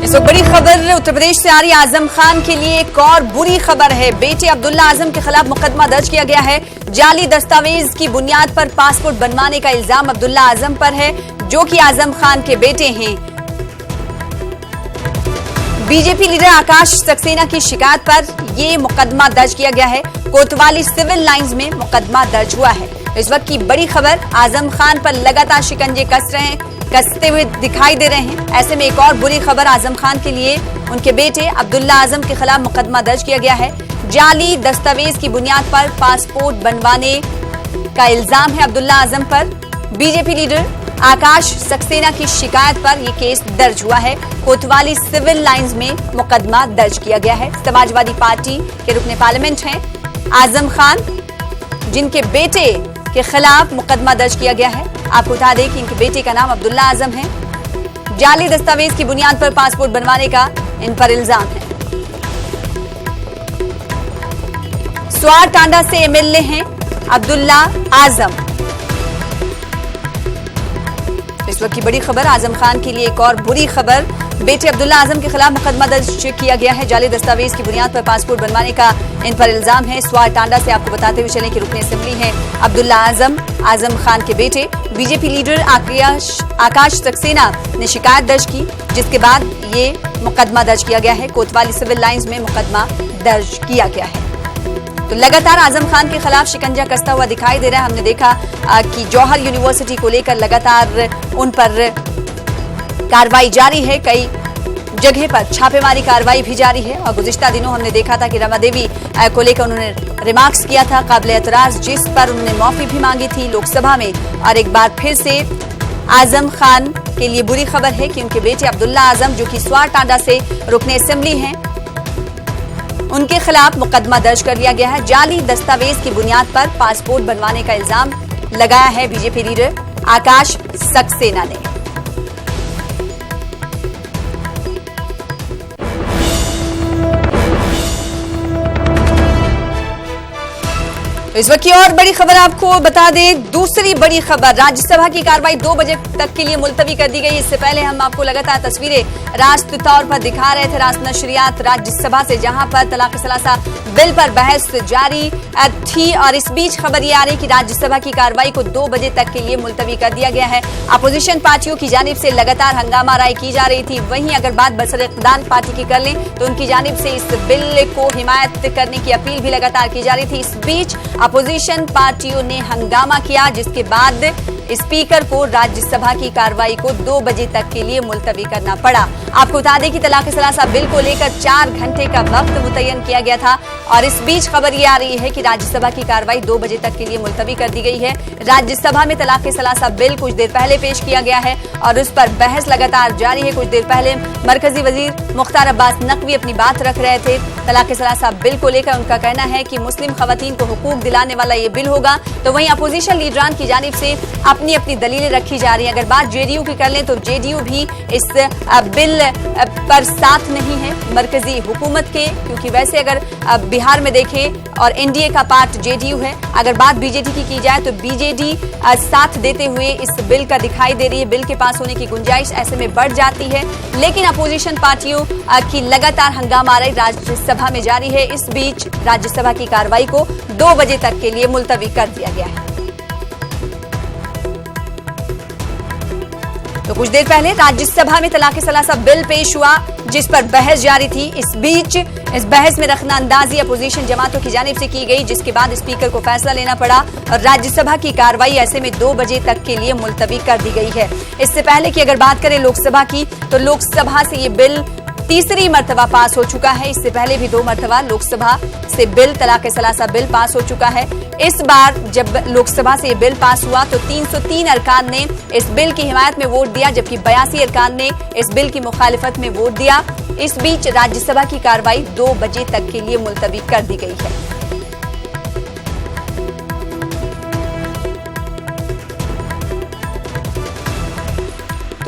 इस वक्त बड़ी खबर उत्तर प्रदेश से आ रही है। आजम खान के लिए एक और बुरी खबर है। बेटे अब्दुल्ला आजम के खिलाफ मुकदमा दर्ज किया गया है। जाली दस्तावेज की बुनियाद पर पासपोर्ट बनवाने का इल्जाम अब्दुल्ला आजम पर है, जो कि आजम खान के बेटे हैं। बीजेपी लीडर आकाश सक्सेना की शिकायत पर यह मुकदमा दर्ज किया गया है। कोतवाली सिविल लाइंस में मुकदमा दर्ज हुआ है। इस वक्त की बड़ी खबर, आजम खान पर लगातार शिकंजे कसते हुए दिखाई दे रहे हैं। ऐसे में एक और बुरी खबर आजम खान के लिए, उनके बेटे अब्दुल्ला आजम के खिलाफ मुकदमा दर्ज किया गया है। जाली दस्तावेज की बुनियाद पर पासपोर्ट बनवाने का इल्जाम है अब्दुल्ला आजम पर। बीजेपी लीडर आकाश सक्सेना की शिकायत पर यह केस दर्ज हुआ है। कोतवाली सिविल लाइंस में मुकदमा दर्ज किया गया है। समाजवादी पार्टी के रुकने पार्लियामेंट हैं आजम खान, जिनके बेटे के खिलाफ मुकदमा दर्ज किया गया है। आपको बता दें कि इनके बेटे का नाम अब्दुल्ला आजम है। जाली दस्तावेज की बुनियाद पर पासपोर्ट बनवाने का इन पर इल्जाम है। स्वार टांडा से एमएलए हैं अब्दुल्ला आजम। इस वक्त की बड़ी खबर, आजम खान के लिए एक और बुरी खबर। बेटे अब्दुल्ला आजम के खिलाफ मुकदमा दर्ज किया गया है। जाली दस्तावेज की बुनियाद पर पासपोर्ट बनवाने का इन पर इल्जाम है। स्वार टांडा से आपको बताते हुए चलें कि रुकने असेंबली है अब्दुल्ला आजम खान के बेटे। बीजेपी लीडर आकाश सक्सेना ने शिकायत दर्ज की, जिसके बाद ये मुकदमा दर्ज किया गया है। कोतवाली सिविल लाइंस में मुकदमा दर्ज किया गया है। तो लगातार आजम खान के खिलाफ शिकंजा कसता हुआ दिखाई दे रहा है। हमने देखा कि जौहर यूनिवर्सिटी को लेकर लगातार उन पर कार्रवाई जारी है। कई जगह पर छापेमारी कार्रवाई भी जारी है। और गुज़िश्ता दिनों हमने देखा था कि रमा देवी को लेकर उन्होंने रिमार्क्स किया था काबिल एतराज, जिस पर उन्होंने माफी भी मांगी थी लोकसभा में। और एक बार फिर से आजम खान के लिए बुरी खबर है कि उनके बेटे अब्दुल्ला आजम, जो कि स्वार टांडा से रुकने असेंबली हैं, उनके खिलाफ मुकदमा दर्ज कर लिया गया है। जाली दस्तावेज की बुनियाद पर पासपोर्ट बनवाने का इल्जाम लगाया है बीजेपी लीडर आकाश सक्सेना ने। इस वक्त की और बड़ी खबर आपको बता दें, दूसरी बड़ी खबर, राज्यसभा की कार्रवाई 2 बजे तक के लिए मुलतवी कर दी गई। इससे पहले हम आपको लगातार तस्वीरें रास्त तौर पर दिखा रहे थे, रास्त नशरियात राज्यसभा से, जहां पर तलाक सलासा बिल पर बहस जारी थी। और इस बीच खबर ये आ रही कि राज्यसभा की कार्रवाई को 2 बजे तक के लिए मुलतवी कर दिया गया है। अपोजिशन पार्टियों की जानिब से लगातार हंगामा राय की जा रही थी। वहीं अगर बात बसर-ए-इक़्तिदार पार्टी की कर लें तो उनकी जानिब से इस बिल को हिमायत करने की अपील भी लगातार की जा रही थी। इस बीच अपोजिशन पार्टियों ने हंगामा किया, जिसके बाद स्पीकर को राज्यसभा की कार्रवाई को 2 बजे तक के लिए मुलतवी करना पड़ा। आपको बता दें कि तलाक सलासा बिल को लेकर 4 घंटे का वक्त मुतय्यन किया गया था। और इस बीच खबर ये आ रही है कि राज्यसभा की कार्रवाई 2 बजे तक के लिए मुलतवी कर दी गई है। राज्यसभा में तलाक सलासा बिल कुछ देर पहले पेश किया गया है और उस पर बहस लगातार जारी है। कुछ देर पहले मरकजी वजीर मुख्तार अब्बास नकवी अपनी बात रख रहे थे तलाक सलासा बिल को लेकर। उनका कहना है कि मुस्लिम खवातीन को हुकूक दिलाने वाला ये बिल होगा। तो वहीं अपोजिशन लीडरान की जानिब से अपनी अपनी दलीलें रखी जा रही हैं। अगर बात जेडीयू की कर लें तो जेडीयू भी इस बिल पर साथ नहीं है मरकजी हुकूमत के, क्योंकि वैसे अगर बिहार में देखें और एनडीए का पार्ट जेडीयू है। अगर बात बीजेडी की जाए तो बीजेडी साथ देते हुए इस बिल का दिखाई दे रही है। बिल के पास होने की गुंजाइश ऐसे में बढ़ जाती है, लेकिन अपोजिशन पार्टियों की लगातार हंगामा राज्यसभा में जारी है। इस बीच राज्यसभा की कार्रवाई को 2 बजे तक के लिए मुलतवी कर दिया गया है। तो कुछ देर पहले राज्यसभा में तलाक सलासा बिल पेश हुआ, जिस पर बहस जारी थी। इस बीच इस बहस में रखनाअंदाजी अपोजिशन जमातों की जानिब से की गई, जिसके बाद स्पीकर को फैसला लेना पड़ा और राज्यसभा की कार्रवाई ऐसे में 2 बजे तक के लिए मुलतवी कर दी गई है। इससे पहले की अगर बात करें लोकसभा की, तो लोकसभा से ये बिल तीसरी मर्तबा पास हो चुका है। इससे पहले भी 2 मर्तबा लोकसभा से बिल तलाक सलासा बिल पास हो चुका है। इस बार जब लोकसभा से ये बिल पास हुआ तो 303 अरकान ने इस बिल की हिमायत में वोट दिया, जबकि 82 अरकान ने इस बिल की मुखालिफत में वोट दिया। इस बीच राज्यसभा की कार्रवाई 2 बजे तक के लिए मुलतवी कर दी गई है।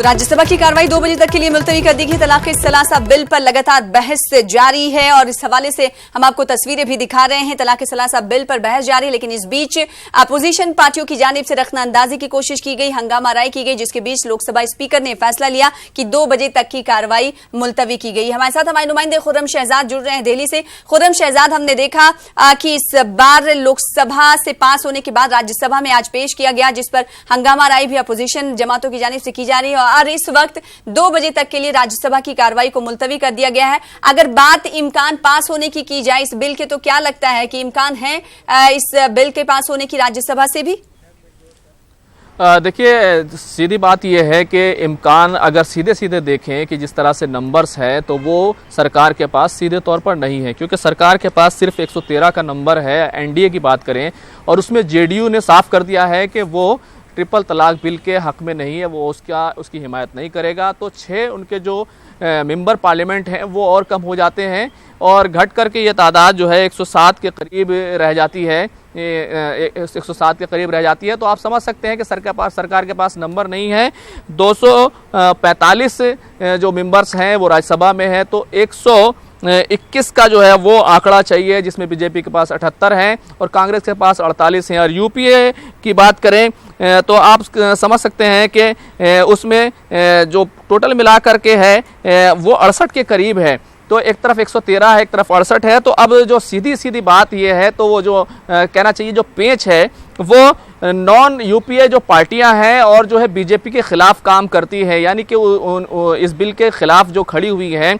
तो राज्यसभा की कार्रवाई 2 बजे तक के लिए मुलतवी कर दी गई। तलाक-ए-सलासा बिल पर लगातार बहस जारी है और इस हवाले से हम आपको तस्वीरें भी दिखा रहे हैं। तलाक-ए-सलासा बिल पर बहस जारी है, लेकिन इस बीच अपोजिशन पार्टियों की जानिब से रखना अंदाजी की कोशिश की गई, हंगामा राय की गई, जिसके बीच लोकसभा स्पीकर ने फैसला लिया कि 2 बजे तक की कार्रवाई मुलतवी की गई। हमारे साथ हमारे नुमाइंदे खुर्रम शहजाद जुड़ रहे हैं दिल्ली से। खुर्रम शहजाद, हमने देखा कि इस बार लोकसभा से पास होने के बाद राज्यसभा में आज पेश किया गया, जिस पर हंगामा राय भी अपोजिशन जमातों की जानिब से की जा रही है और इस वक्त 2 बजे तक के लिए राज्यसभा की कार्रवाई को मुलतवी कर दिया गया है। अगर बात इम्कान पास होने की जाए इस बिल के, तो क्या लगता है कि इम्कान है इस बिल के पास होने की राज्यसभा से भी? देखिए, सीधी बात यह है कि इम्कान अगर सीधे सीधे देखें कि जिस तरह से नंबर्स है तो वो सरकार के पास सीधे तौर पर नहीं है, क्योंकि सरकार के पास सिर्फ 113 का नंबर है। एनडीए की बात करें और उसमें जेडीयू ने साफ कर दिया है कि वो ट्रिपल तलाक बिल के हक में नहीं है, वो उसकी हिमायत नहीं करेगा। तो 6 उनके जो मेंबर पार्लियामेंट हैं वो और कम हो जाते हैं और घट करके ये तादाद जो है 107 के करीब रह जाती है, 107 के करीब रह जाती है। तो आप समझ सकते हैं कि सरकार के पास नंबर नहीं है। 245 जो मेंबर्स हैं वो राज्यसभा में है, तो 121 का जो है वो आंकड़ा चाहिए, जिसमें बीजेपी के पास 78 हैं और कांग्रेस के पास 48 हैं। और यूपीए की बात करें तो आप समझ सकते हैं कि उसमें जो टोटल मिलाकर के है वो 68 के करीब है। तो एक तरफ 113 है, एक तरफ 68 है। तो अब जो सीधी बात ये है, तो वो जो कहना चाहिए जो पेच है वो नॉन यूपीए जो पार्टियां हैं और जो है बीजेपी के खिलाफ काम करती है, यानी कि इस बिल के खिलाफ जो खड़ी हुई हैं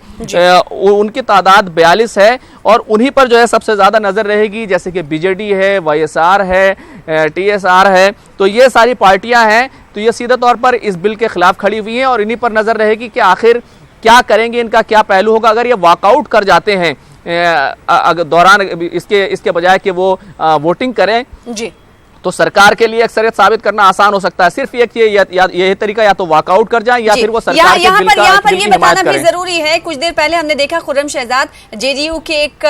उनकी तादाद 42 है और उन्हीं पर जो है सबसे ज़्यादा नज़र रहेगी, जैसे कि बीजेडी है, वाईएसआर है, टीएसआर है। तो ये सारी पार्टियां हैं, तो ये सीधे तौर पर इस बिल के खिलाफ खड़ी हुई हैं और इन्हीं पर नज़र रहेगी कि आखिर क्या करेंगे, इनका क्या पहलू होगा। अगर ये वॉकआउट कर जाते हैं दौरान इसके बजाय कि वो वोटिंग करें जी, तो सरकार के लिए अक्सरियत साबित करना आसान हो सकता है। सिर्फ ये तरीका या तो वॉकआउट कर जाए या फिर वो सरकार के बिल का यहाँ पर ये बताना भी जरूरी है। कुछ देर पहले हमने देखा खुर्रम शहजाद, जेडीयू के एक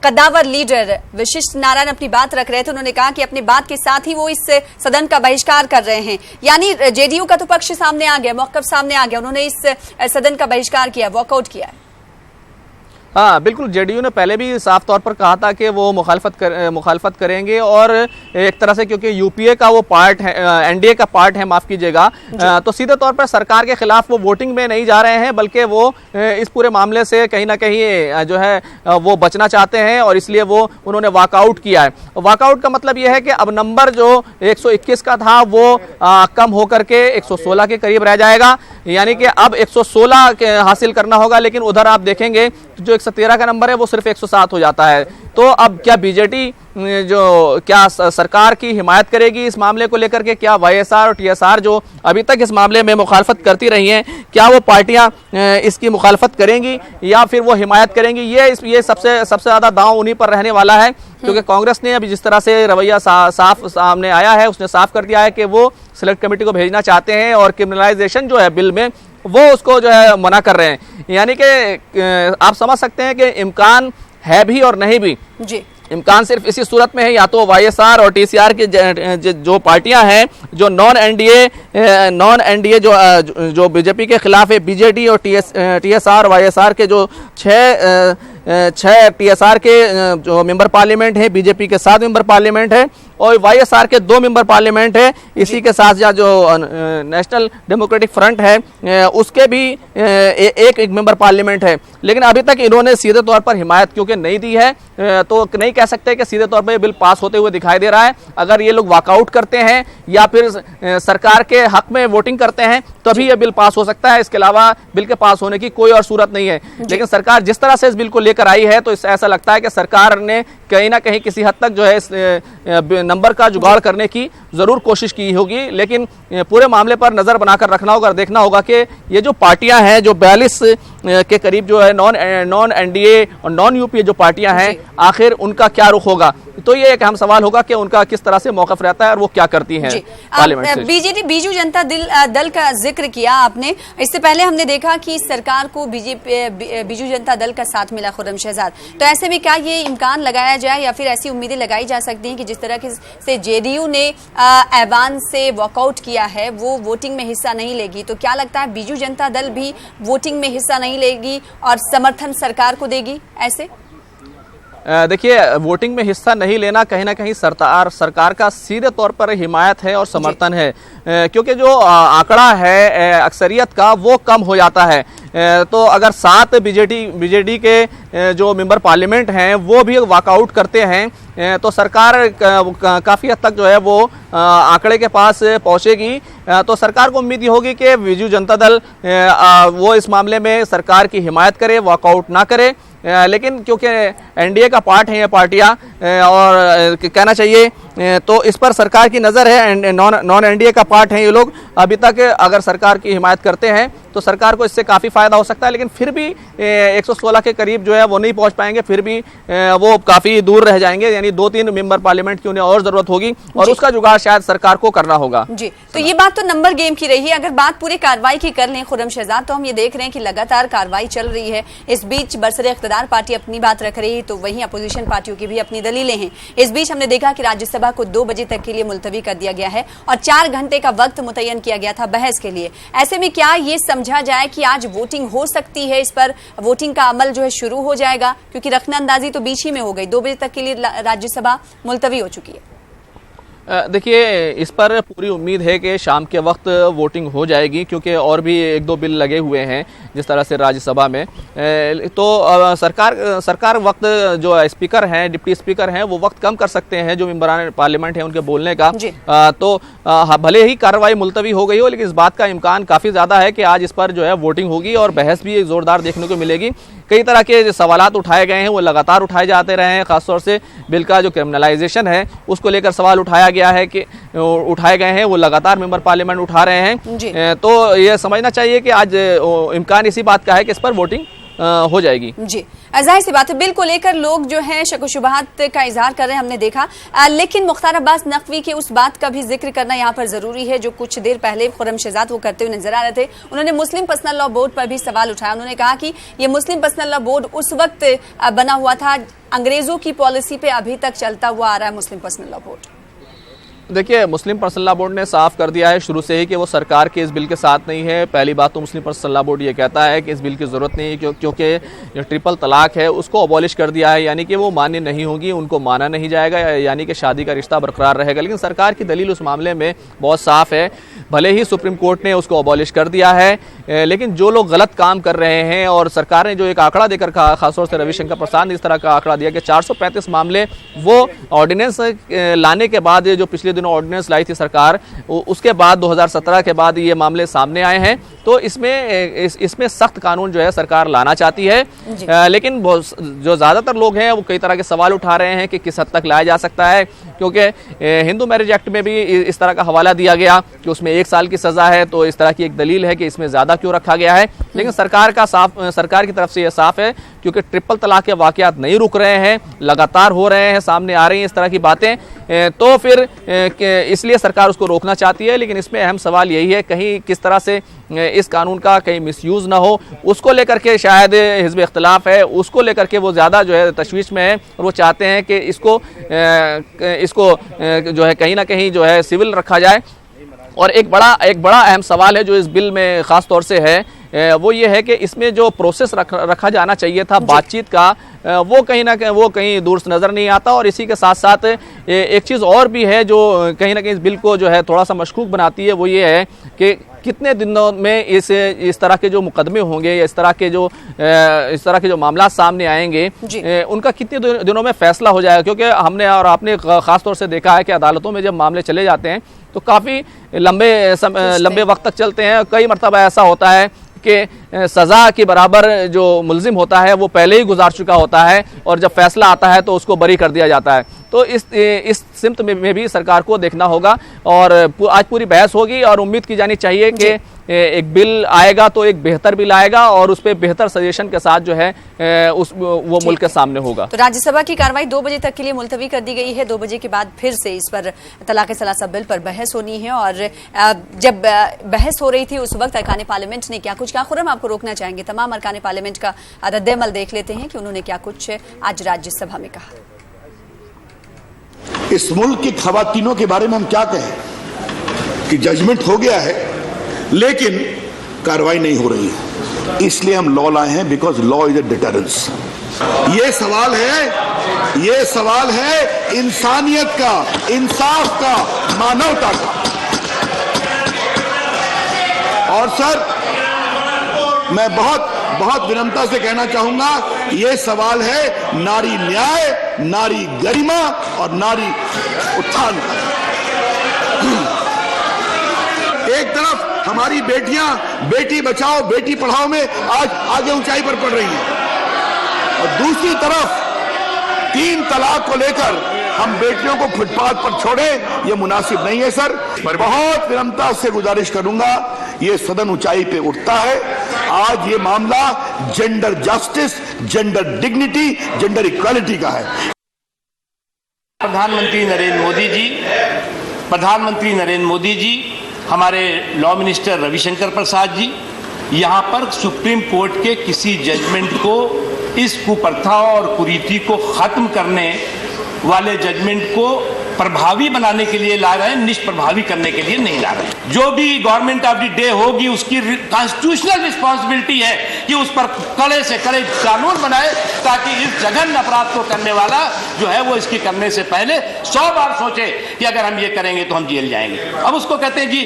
कद्दावर लीडर वशिष्ठ नारायण अपनी बात रख रहे थे। उन्होंने कहा कि अपनी बात के साथ ही वो इस सदन का बहिष्कार कर रहे हैं, यानी जेडीयू का तो पक्ष सामने आ गया, मौक़िफ़ सामने आ गया, उन्होंने इस सदन का बहिष्कार किया, वॉकआउट किया है। हाँ बिल्कुल, जेडीयू ने पहले भी साफ तौर पर कहा था कि वो मुखालफत करेंगे और एक तरह से क्योंकि यूपीए का वो पार्ट है, एनडीए का पार्ट है, माफ़ कीजिएगा, तो सीधे तौर पर सरकार के खिलाफ वो वोटिंग में नहीं जा रहे हैं, बल्कि वो इस पूरे मामले से कहीं ना कहीं जो है वो बचना चाहते हैं और इसलिए वो उन्होंने वॉकआउट किया है। वॉकआउट का मतलब ये है कि अब नंबर जो 121 का था वो कम होकर के 116 के करीब रह जाएगा, यानी कि अब 116 हासिल करना होगा। लेकिन उधर आप देखेंगे जो 113 का नंबर है वो सिर्फ 107 हो जाता है। तो अब क्या बीजेडी जो क्या सरकार की हिमायत करेगी इस मामले को लेकर के? क्या वाईएसआर और टीएसआर जो अभी तक इस मामले में मुखालफत करती रही हैं, क्या वो पार्टियां इसकी मुखालफत करेंगी या फिर वो हिमायत करेंगी? ये सबसे ज़्यादा दांव उन्हीं पर रहने वाला है, क्योंकि कांग्रेस ने अभी जिस तरह से रवैया साफ सामने आया है, उसने साफ कर दिया है कि वो सिलेक्ट कमेटी को भेजना चाहते हैं और क्रिमिनलाइजेशन जो है बिल में वो उसको जो है मना कर रहे हैं। यानी कि आप समझ सकते हैं कि इम्कान है भी और नहीं भी जी। इम्कान सिर्फ इसी सूरत में है, या तो वाईएसआर और टीसीआर की जो पार्टियां हैं जो नॉन एनडीए जो बीजेपी के खिलाफ है, बीजेडी और टीएसआर वाईएसआर के जो 6 टीएसआर के जो मेंबर पार्लियामेंट है, बीजेपी के 7 मेंबर पार्लियामेंट है और वाईएसआर के 2 मेंबर पार्लियामेंट है। इसी के साथ जो नेशनल डेमोक्रेटिक फ्रंट है उसके भी एक मेंबर पार्लियामेंट है। लेकिन अभी तक इन्होंने सीधे तौर पर हिमायत क्योंकि नहीं दी है, तो नहीं कह सकते कि सीधे तौर पर ये बिल पास होते हुए दिखाई दे रहा है। अगर ये लोग वॉकआउट करते हैं या फिर सरकार के हक में वोटिंग करते हैं तभी ये बिल पास हो सकता है, इसके अलावा बिल के पास होने की कोई और सूरत नहीं है। लेकिन सरकार जिस तरह से इस बिल को लेकर आई है, तो इससे ऐसा लगता है कि सरकार ने कहीं ना कहीं किसी हद तक जो है इस नंबर का जुगाड़ करने की जरूर कोशिश की होगी। लेकिन पूरे मामले पर नजर बनाकर रखना होगा, देखना होगा कि ये जो पार्टियां हैं जो 42 के करीब जो है नॉन एनडीए और नॉन यूपीए जो पार्टियां हैं, आखिर उनका क्या रुख होगा। तो ये एक अहम सवाल होगा कि उनका किस तरह से मौक़िफ़ रहता है और वो क्या करती हैं पार्लियामेंट से। बीजेडी बीजू जनता दल का जिक्र किया आपने। इससे पहले हमने देखा कि सरकार को बीजू जनता दल का साथ मिला खुर्रम शहजाद। तो ऐसे में क्या ये इम्कान लगाया जाए या फिर ऐसी उम्मीदें लगाई जा सकती हैं कि जिस तरह से जेडीयू ने ऐवान से वॉकआउट किया है वो वोटिंग में हिस्सा नहीं लेगी, तो क्या लगता है बीजू जनता दल भी वोटिंग में हिस्सा नहीं लेगी और समर्थन सरकार को देगी? ऐसे देखिए, वोटिंग में हिस्सा नहीं लेना कहीं ना कहीं सरकार का सीधे तौर पर हिमायत है और समर्थन है, क्योंकि जो आंकड़ा है अक्सरियत का वो कम हो जाता है। तो अगर 7 बीजेडी के जो मेंबर पार्लियामेंट हैं वो भी वॉकआउट करते हैं तो सरकार काफ़ी हद तक जो है वो आंकड़े के पास पहुंचेगी। तो सरकार को उम्मीद ये होगी कि बीजू जनता दल वो इस मामले में सरकार की हिमायत करे, वॉकआउट ना करे। लेकिन क्योंकि एनडीए का पार्ट है ये पार्टियां और कहना चाहिए तो इस पर सरकार की नज़र है। नॉन एनडीए का पार्ट है ये लोग। अभी तक अगर सरकार की हिमायत करते हैं तो सरकार को इससे काफ़ी फ़ायदा हो सकता है, लेकिन फिर भी 116 के करीब जो है वो नहीं पहुंच पाएंगे, फिर भी वो काफ़ी दूर रह जाएंगे। यानी 2-3 मेंबर पार्लियामेंट की उन्हें और ज़रूरत होगी और उसका जुगाड़ शायद सरकार को करना होगा। जी, तो ये बात तो नंबर गेम की रही है। अगर बात पूरी कार्रवाई की कर लें खुर्रम शहजाद, तो हम ये देख रहे हैं कि लगातार कार्रवाई चल रही है। इस बीच बरसरे इख्तिदार पार्टी अपनी बात रख रही है तो वहीं अपोजिशन पार्टियों की भी अपनी दलीलें हैं। इस बीच हमने देखा कि राज्यसभा को 2 बजे तक के लिए मुलतवी कर दिया गया है और 4 घंटे का वक्त मुतय्यन किया गया था बहस के लिए। ऐसे में क्या ये समझा जाए कि आज वोटिंग हो सकती है, इस पर वोटिंग का अमल जो है शुरू हो जाएगा, क्योंकि रखना अंदाजी तो बीच ही में हो गई, 2 बजे तक के लिए राज्यसभा मुलतवी हो चुकी है। देखिए, इस पर पूरी उम्मीद है कि शाम के वक्त वोटिंग हो जाएगी, क्योंकि और भी 1-2 बिल लगे हुए हैं जिस तरह से राज्यसभा में। तो सरकार वक्त जो स्पीकर हैं, डिप्टी स्पीकर हैं, वो वक्त कम कर सकते हैं जो मेंबरान पार्लियामेंट हैं उनके बोलने का। तो भले ही कार्रवाई मुलतवी हो गई हो, लेकिन इस बात का इम्कान काफ़ी ज़्यादा है कि आज इस पर जो है वोटिंग होगी और बहस भी ज़ोरदार देखने को मिलेगी। कई तरह के जो सवालात उठाए गए हैं वो लगातार उठाए जाते रहे हैं। खासतौर से बिल का जो क्रिमिनलाइजेशन है उसको लेकर सवाल उठाया गया है कि उठाए गए हैं, वो लगातार मेंबर पार्लियामेंट उठा रहे हैं। तो ये समझना चाहिए कि आज इम्कान इसी बात का है कि इस पर वोटिंग हो जाएगी। जी, जाहिर सी बात है, बिल को लेकर लोग जो है शक-ओ-शुबहात का इजहार कर रहे हैं, हमने देखा। लेकिन मुख्तार अब्बास नकवी के उस बात का भी जिक्र करना यहाँ पर जरूरी है जो कुछ देर पहले खुर्रम शहजाद वो करते हुए नजर आ रहे थे। उन्होंने मुस्लिम पर्सनल लॉ बोर्ड पर भी सवाल उठाया। उन्होंने कहा कि ये मुस्लिम पर्सनल लॉ बोर्ड उस वक्त बना हुआ था, अंग्रेजों की पॉलिसी पे अभी तक चलता हुआ आ रहा है मुस्लिम पर्सनल लॉ बोर्ड। देखिए, मुस्लिम पर्सनल लॉ बोर्ड ने साफ कर दिया है शुरू से ही कि वो सरकार के इस बिल के साथ नहीं है। पहली बात तो मुस्लिम पर्सनल लॉ बोर्ड ये कहता है कि इस बिल की ज़रूरत नहीं है, क्योंकि जो ट्रिपल तलाक है उसको अबॉलिश कर दिया है, यानी कि वो मान्य नहीं होगी, उनको माना नहीं जाएगा, यानी कि शादी का रिश्ता बरकरार रहेगा। लेकिन सरकार की दलील उस मामले में बहुत साफ है। भले ही सुप्रीम कोर्ट ने उसको अबॉलिश कर दिया है, लेकिन जो लोग गलत काम कर रहे हैं, और सरकार ने जो एक आंकड़ा देकर कहा, खासतौर से रविशंकर प्रसाद ने इस तरह का आंकड़ा दिया कि 435 मामले वो ऑर्डिनेंस लाने के बाद, जो पिछले दिनों ऑर्डिनेंस लाई थी सरकार, उसके बाद 2017 के बाद ये मामले सामने आए हैं। तो इसमें सख्त कानून जो है सरकार लाना चाहती है। लेकिन जो ज़्यादातर लोग हैं वो कई तरह के सवाल उठा रहे हैं कि किस हद तक लाया जा सकता है, क्योंकि हिंदू मैरिज एक्ट में भी इस तरह का हवाला दिया गया कि उसमें 1 साल की सज़ा है। तो इस तरह की एक दलील है कि इसमें ज़्यादा क्यों रखा गया है। लेकिन सरकार की तरफ से यह साफ है, क्योंकि ट्रिपल तलाक के वाक़यात नहीं रुक रहे हैं, लगातार हो रहे हैं, सामने आ रही हैं इस तरह की बातें। तो फिर इसलिए सरकार उसको रोकना चाहती है। लेकिन इसमें अहम सवाल यही है, कहीं किस तरह से इस कानून का कहीं मिसयूज़ ना हो, उसको लेकर के शायद हिज़्ब इख्तिलाफ है, उसको लेकर के वो ज़्यादा जो है तशवीश में है और वो चाहते हैं कि इसको जो है कहीं ना कहीं जो है सिविल रखा जाए। और एक बड़ा अहम सवाल है जो इस बिल में ख़ास तौर से है, वो ये है कि इसमें जो प्रोसेस रखा जाना चाहिए था बातचीत का, वो कहीं दूर से नज़र नहीं आता। और इसी के साथ साथ एक चीज़ और भी है जो कहीं ना कहीं इस बिल को जो है थोड़ा सा मशकूक बनाती है, वो ये है कि कितने दिनों में इस तरह के जो मुकदमे होंगे या इस तरह के जो मामला सामने आएंगे, उनका कितने दिनों में फैसला हो जाएगा। क्योंकि हमने और आपने ख़ास तौर से देखा है कि अदालतों में जब मामले चले जाते हैं तो काफ़ी लंबे वक्त तक चलते हैं। कई मरतबा ऐसा होता है कि सजा के बराबर जो मुलजिम होता है वो पहले ही गुजार चुका होता है और जब फैसला आता है तो उसको बरी कर दिया जाता है। तो इस सिमत में भी सरकार को देखना होगा और आज पूरी बहस होगी और उम्मीद की जानी चाहिए कि एक बिल आएगा तो एक बेहतर बिल आएगा और उस पर बेहतर सजेशन के साथ जो है वो मुल्क के सामने होगा। तो राज्यसभा की कार्रवाई 2 बजे तक के लिए मुलतवी कर दी गई है। 2 बजे के बाद फिर से इस पर तलाक सलासा बिल पर बहस होनी है और जब बहस हो रही थी उस वक्त अरकान पार्लियामेंट ने क्या कुछ कहा। खुर्रम, आपको रोकना चाहेंगे, तमाम अरकान पार्लियामेंट का रद्द-ए-अमल देख लेते हैं कि उन्होंने क्या कुछ आज राज्यसभा में कहा। इस मुल्क की खवातीनों के बारे में हम क्या कहें कि जजमेंट हो गया है लेकिन कार्रवाई नहीं हो रही है, इसलिए हम लॉ लाए हैं, because law is a deterrence. ये सवाल है इंसानियत का, इंसाफ का, मानवता का। और सर, मैं बहुत विनम्रता से कहना चाहूंगा, ये सवाल है नारी न्याय, नारी गरिमा और नारी उत्थान का। एक तरफ हमारी बेटियां बेटी बचाओ बेटी पढ़ाओ में आज आगे ऊंचाई पर पड़ रही हैं और दूसरी तरफ 3 तलाक को लेकर हम बेटियों को फुटपाथ पर छोड़ें, ये मुनासिब नहीं है सर। बहुत विनम्रता से गुजारिश करूंगा, ये सदन ऊंचाई पे उठता है। आज ये मामला gender justice, gender dignity, gender equality का है। प्रधानमंत्री नरेंद्र मोदी जी, हमारे लॉ मिनिस्टर रविशंकर प्रसाद जी यहाँ पर सुप्रीम कोर्ट के किसी जजमेंट को, इस कुप्रथा और कुरीति को खत्म करने वाले जजमेंट को प्रभावी बनाने के लिए ला रहे हैं, निष्प्रभावी करने के लिए नहीं ला रहे हैं। जो भी गवर्नमेंट ऑफ द डे होगी उसकी कॉन्स्टिट्यूशनल रिस्पॉन्सिबिलिटी है कि उस पर कड़े से कड़े कानून बनाए ताकि इस जघन्य अपराध को करने वाला जो है वो इसकी करने से पहले 100 बार सोचे कि अगर हम ये करेंगे तो हम जेल जाएंगे। अब उसको कहते हैं जी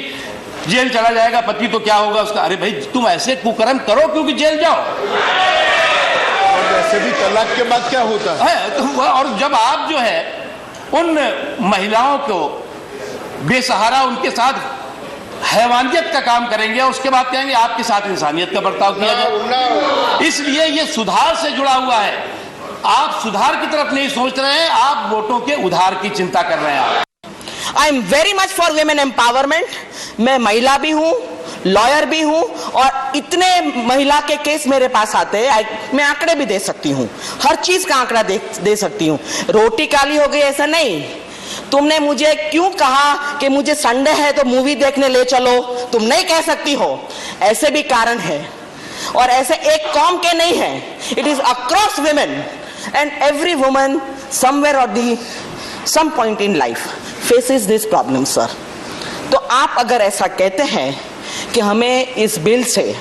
जेल चला जाएगा पति तो क्या होगा उसका। अरे भाई तुम ऐसे कुकर्म करो क्योंकि जेल जाओ। और वैसे भी तलाक के बाद क्या होता है? और जब आप जो है उन महिलाओं को बेसहारा उनके साथ हैवानियत का काम करेंगे और उसके बाद कहेंगे आपके साथ इंसानियत का बर्ताव किया जाए। इसलिए ये सुधार से जुड़ा हुआ है। आप सुधार की तरफ नहीं सोच रहे हैं, आप वोटों के उधार की चिंता कर रहे हैं। I am very much for women empowerment. मैं महिला भी हूं, लॉयर भी हूं और इतने महिला के केस मेरे पास आते हैं, मैं आंकड़े भी दे सकती हूं, हर चीज का आंकड़ा दे सकती हूं। रोटी काली हो गई ऐसा नहीं। तुमने मुझे क्यों कहा कि मुझे संडे है तो मूवी देखने ले चलो, तुम नहीं कह सकती हो। ऐसे भी कारण है और ऐसे एक कौम के नहीं है, it is across women and every woman somewhere or the some point in life faces this problem sir. तो आप अगर ऐसा कहते हैं कि हमें इस बिल से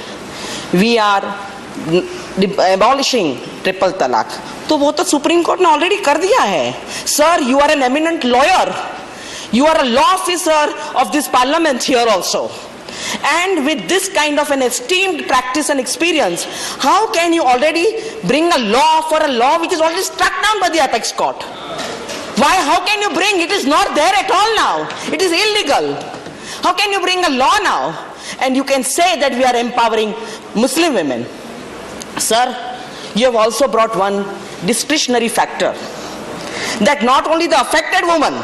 वी आर एबॉलिशिंग ट्रिपल तलाक, तो वो तो सुप्रीम कोर्ट ने ऑलरेडी कर दिया है sir. You are an eminent lawyer, you are a law officer of this parliament here also, and with this kind of an esteemed practice and experience, how can you already bring a law for a law which is already struck down by the apex court? Why? How can you bring? It is not there at all now. It is illegal. How can you bring a law now and you can say that we are empowering Muslim women? Sir, you have also brought one discretionary factor, that not only the affected woman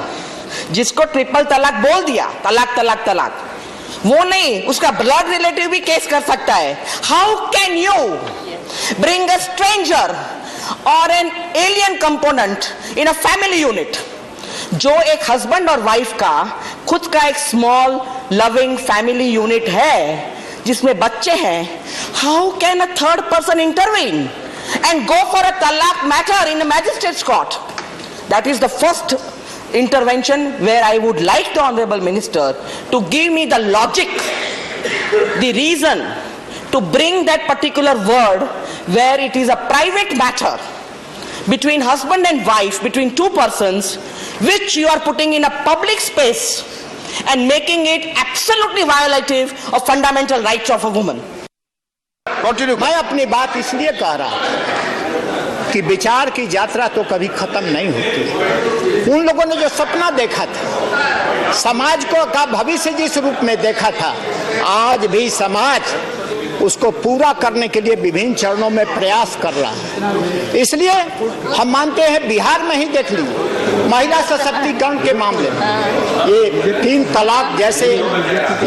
जिसको triple तलाक बोल दिया, तलाक तलाक तलाक, वो नहीं, उसका ब्लड रिलेटिव भी केस कर सकता है। How can you bring a stranger or an alien component in a family unit, जो एक हस्बैंड और वाइफ का खुद का एक स्मॉल लविंग फैमिली यूनिट है जिसमें बच्चे हैं, how can a third person intervene and go for a talaq matter in a magistrate's court? That is the first intervention where I would like the Honorable Minister to give me the logic, the reason to bring that particular word where it is a private matter between husband and wife, between two persons, which you are putting in a public space and making it absolutely violative of fundamental rights of a woman. मैं अपनी बात इसलिए कह रहा कि विचार की यात्रा तो कभी खत्म नहीं होती। उन लोगों ने जो सपना देखा था, समाज को का भविष्य जिस रूप में देखा था, आज भी समाज उसको पूरा करने के लिए विभिन्न चरणों में प्रयास कर रहा है। इसलिए हम मानते हैं, बिहार में ही देख लीजिए, महिला सशक्तिकरण के मामले में ये 3 तलाक जैसे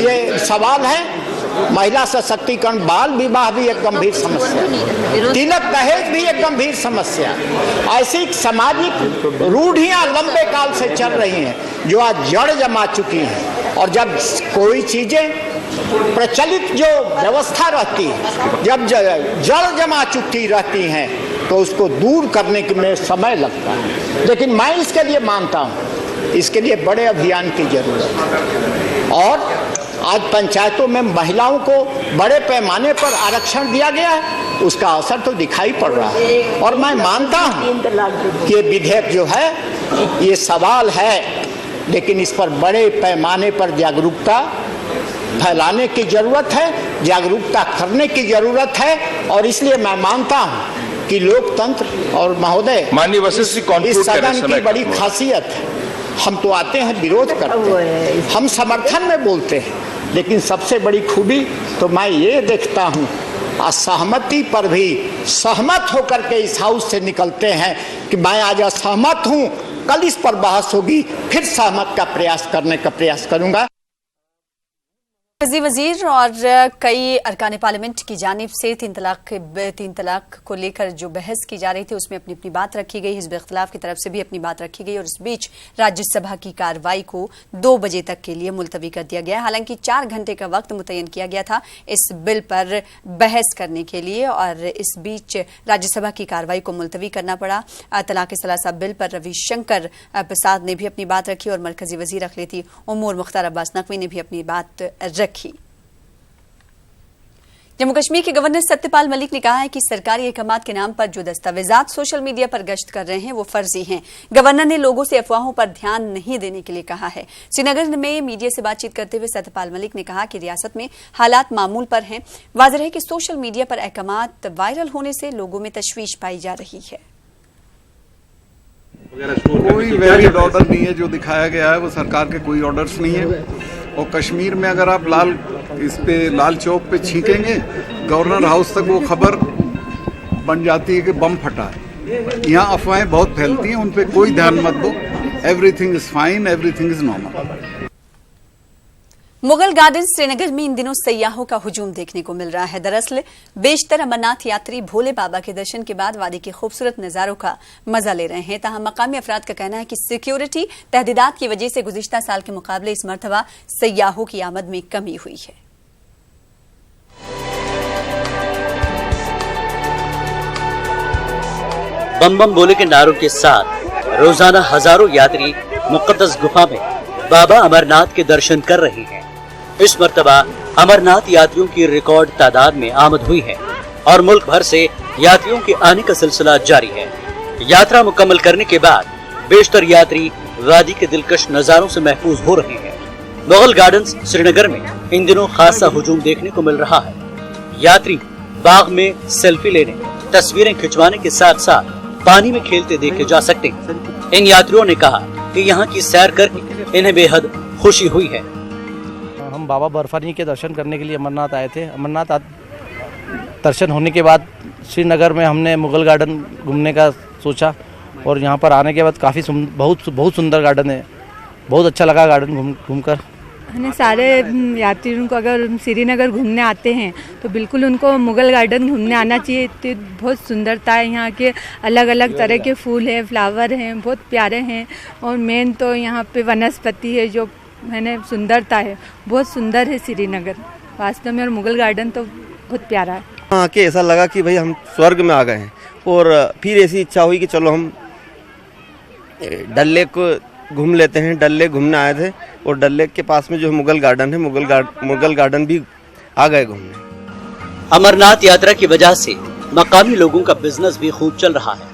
ये सवाल है, महिला सशक्तिकरण, बाल विवाह भी एक गंभीर समस्या, तिलक दहेज भी एक गंभीर समस्या। ऐसी सामाजिक रूढ़ियां लंबे काल से चल रही हैं जो आज जड़ जमा चुकी हैं, और जब कोई चीजें प्रचलित जो व्यवस्था रहती है, जब जड़ जमा चुकी रहती हैं, तो उसको दूर करने में समय लगता है। लेकिन मैं इसके लिए मानता हूँ, इसके लिए बड़े अभियान की जरूरत है। और आज पंचायतों में महिलाओं को बड़े पैमाने पर आरक्षण दिया गया है, उसका असर तो दिखाई पड़ रहा है। और मैं मानता हूँ कि ये विधेयक जो है, ये सवाल है, लेकिन इस पर बड़े पैमाने पर जागरूकता फैलाने की जरूरत है, जागरूकता करने की जरूरत है। और इसलिए मैं मानता हूँ कि लोकतंत्र और महोदय, माननीय वशिष्ठ जी, इस सदन की बड़ी खासियत है, हम तो आते हैं विरोध करते हैं, हम समर्थन में बोलते हैं, लेकिन सबसे बड़ी खूबी तो मैं ये देखता हूँ, असहमति पर भी सहमत होकर के इस हाउस से निकलते हैं कि मैं आज असहमत हूँ, कल इस पर बहस होगी, फिर सहमत का प्रयास करने का प्रयास करूंगा। वजीर और कई अरकान पार्लियामेंट की जानिब से 3 तलाक को लेकर जो बहस की जा रही थी, उसमें अपनी अपनी बात रखी गई। हिज़्ब इख्तिलाफ की तरफ से भी अपनी बात रखी गई, और इस बीच राज्यसभा की कार्रवाई को 2 बजे तक के लिए मुलतवी कर दिया गया। हालांकि 4 घंटे का वक्त मुतय्यन किया गया था इस बिल पर बहस करने के लिए, और इस बीच राज्यसभा की कार्रवाई को मुलतवी करना पड़ा। तलाक सलासा बिल पर रविशंकर प्रसाद ने भी अपनी बात रखी, और मरकजी वजीर अक़लियती उमूर मुख्तार अब्बास नकवी ने भी अपनी बात रखी। जम्मू कश्मीर के गवर्नर सत्यपाल मलिक ने कहा है कि सरकारी अहकामात के नाम पर जो दस्तावेजात सोशल मीडिया पर गश्त कर रहे हैं वो फर्जी हैं। गवर्नर ने लोगों से अफवाहों पर ध्यान नहीं देने के लिए कहा है। श्रीनगर में मीडिया से बातचीत करते हुए सत्यपाल मलिक ने कहा कि रियासत में हालात मामूल पर हैं। वाज़ेह है कि सोशल मीडिया पर अहकामात वायरल होने से लोगों में तशवीश पाई जा रही है। कोई वैलिड ऑर्डर नहीं है, जो दिखाया गया है वो सरकार के कोई ऑर्डर्स नहीं है। और कश्मीर में अगर आप लाल चौक पे छींकेंगे, गवर्नर हाउस तक वो खबर बन जाती है कि बम फटा है। यहाँ अफवाहें बहुत फैलती हैं, उन पे कोई ध्यान मत दो। Everything is fine, everything is normal. Mughal garden Srinagar में इन दिनों सैयाहों का हुजूम देखने को मिल रहा है। दरअसल बेशतर अमरनाथ यात्री भोले बाबा के दर्शन के बाद वादी के खूबसूरत नजारों का मजा ले रहे हैं। ताहम मकामी अफराद का कहना है कि सिक्योरिटी तहदीदात की वजह से गुज़िश्ता साल के मुकाबले इस मरतबा सैयाहों की आमद में कमी हुई है। बम बम बोले के नारों के साथ रोजाना हजारों यात्री मुक़द्दस गुफा में बाबा अमरनाथ के दर्शन कर रहे हैं। इस मर्तबा अमरनाथ यात्रियों की रिकॉर्ड तादाद में आमद हुई है और मुल्क भर से यात्रियों के आने का सिलसिला जारी है। यात्रा मुकम्मल करने के बाद बेशतर यात्री वादी के दिलकश नजारों से महफूज हो रहे हैं। मुगल गार्डन्स श्रीनगर में इन दिनों खासा हुजूम देखने को मिल रहा है। यात्री बाग में सेल्फी लेने, तस्वीरें खिंचवाने के साथ साथ पानी में खेलते देखे जा सकते हैं। इन यात्रियों ने कहा कि यहाँ की सैर करके इन्हें बेहद खुशी हुई है। हम बाबा बर्फानी के दर्शन करने के लिए अमरनाथ आए थे। अमरनाथ दर्शन होने के बाद श्रीनगर में हमने मुगल गार्डन घूमने का सोचा, और यहाँ पर आने के बाद काफ़ी बहुत सुंदर गार्डन है। बहुत अच्छा लगा गार्डन घूमकर। हमें सारे यात्रियों को अगर श्रीनगर घूमने आते हैं तो बिल्कुल उनको मुगल गार्डन घूमने आना चाहिए। तो बहुत सुंदरता है, यहाँ के अलग अलग तरह के फूल हैं, फ्लावर हैं, बहुत प्यारे हैं। और मेन तो यहाँ पे वनस्पति है जो मैंने सुंदरता है, बहुत सुंदर है श्रीनगर वास्तव में। और मुगल गार्डन तो बहुत प्यारा है। वहाँ आके ऐसा लगा कि भाई हम स्वर्ग में आ गए हैं। और फिर ऐसी इच्छा हुई कि चलो हम डल लेक घूम लेते हैं। डल लेक घूमने आए थे, और डल लेक के पास में जो मुगल गार्डन है, मुगल गार्डन भी आ गए घूमने। अमरनाथ यात्रा की वजह से मकामी लोगों का बिजनेस भी खूब चल रहा है।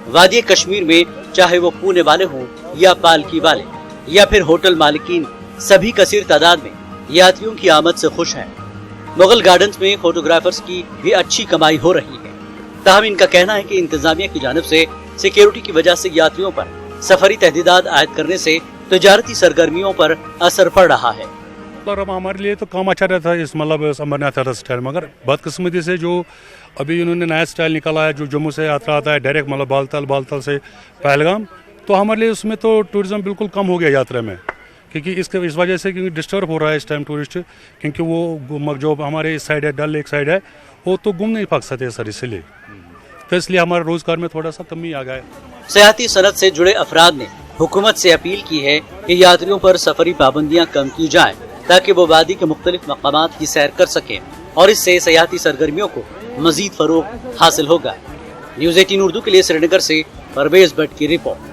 वादी कश्मीर में चाहे वो पुणे वाले हों या पालकी वाले या फिर होटल मालिकीन, सभी कसीर तादाद में यात्रियों की आमद से खुश हैं। मुगल गार्डन्स में फोटोग्राफर्स की भी अच्छी कमाई हो रही है। ताहम इनका कहना है कि इंतजामिया की जानिब से सिक्योरिटी की वजह से यात्रियों पर सफरी तहदीदात आयद करने से तजारती सरगर्मियों पर असर पड़ रहा है। मतलब हमारे लिए तो काम अच्छा रहता है इस मतलब अमरनाथ यात्रा स्टाइल, मगर बदकिस्मती से जो अभी इन्होंने नया स्टाइल निकाला है, जो जम्मू से यात्रा आता है डायरेक्ट मतलब बालतल से पहलगाम, तो हमारे लिए उसमें तो टूरिज्म बिल्कुल कम हो गया यात्रा में, क्योंकि इस वजह से क्योंकि डिस्टर्ब हो रहा है इस टाइम टूरिस्ट, क्योंकि वो जो हमारे इस साइड है डल लेक साइड है वो तो घूम नहीं पा सकते सर, इसलिए तो इसलिए हमारे रोजगार में थोड़ा सा कमी आ गया है। सयाहती सनत से जुड़े अफराद ने हुकूमत से अपील की है कि यात्रियों पर सफरी पाबंदियां कम की जाएं, ताकि वो वादी के मुख्तलिफ मकामात की सैर कर सकें और इससे सयाहती सरगर्मियों को मजीद फरोग हासिल होगा। न्यूज़ 18 उर्दू के लिए श्रीनगर से परवेज भट्ट की रिपोर्ट।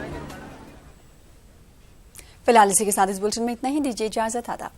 फिलहाल इसी के साथ इस बुलेटिन में इतना ही, दीजिए इजाजत। आदाब।